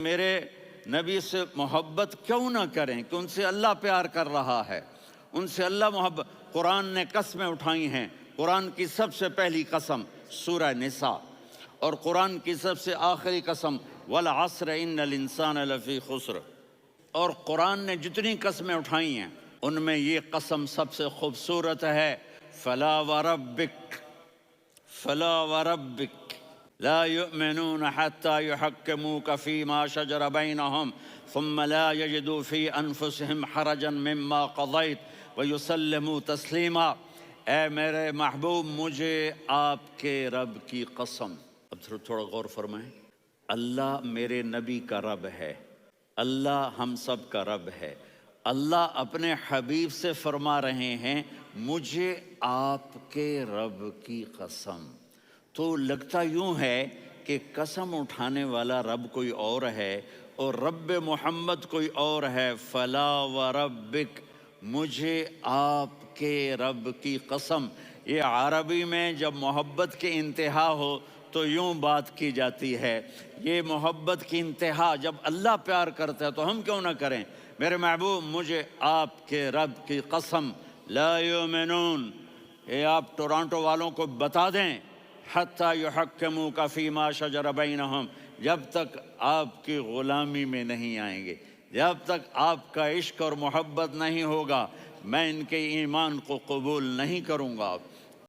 میرے نبی سے محبت کیوں نہ کریں کہ ان سے اللہ پیار کر رہا ہے، ان سے اللہ محبت۔ قرآن نے قسمیں اٹھائی ہیں، قرآن کی سب سے پہلی قسم سورہ نساء، اور قرآن کی سب سے آخری قسم والعصر ان الانسان لفی خسر۔ اور قرآن نے جتنی قسمیں اٹھائی ہیں ان میں یہ قسم سب سے خوبصورت ہے، فلا وربک، فلا وربک لا يؤمنون حتى يحكموك فيما شجر بينهم ثم لا يجدوا في انفسهم حرجا مما قضيت ويسلموا تسلیما۔ اے میرے محبوب، مجھے آپ کے رب کی قسم۔ اب تھوڑا غور فرمائیں، اللہ میرے نبی کا رب ہے، اللہ ہم سب کا رب ہے۔ اللہ اپنے حبیب سے فرما رہے ہیں مجھے آپ کے رب کی قسم۔ تو لگتا یوں ہے کہ قسم اٹھانے والا رب کوئی اور ہے اور رب محمد کوئی اور ہے۔ فلا وربک، مجھے آپ کے رب کی قسم۔ یہ عربی میں جب محبت کی انتہا ہو تو یوں بات کی جاتی ہے، یہ محبت کی انتہا جب اللہ پیار کرتا ہے تو ہم کیوں نہ کریں۔ میرے محبوب، مجھے آپ کے رب کی قسم، لا یؤمنون، یہ آپ ٹورانٹو والوں کو بتا دیں، حتی یحکموک فیما شجر بینہم، جب تک آپ کی غلامی میں نہیں آئیں گے، جب تک آپ کا عشق اور محبت نہیں ہوگا، میں ان کے ایمان کو قبول نہیں کروں گا۔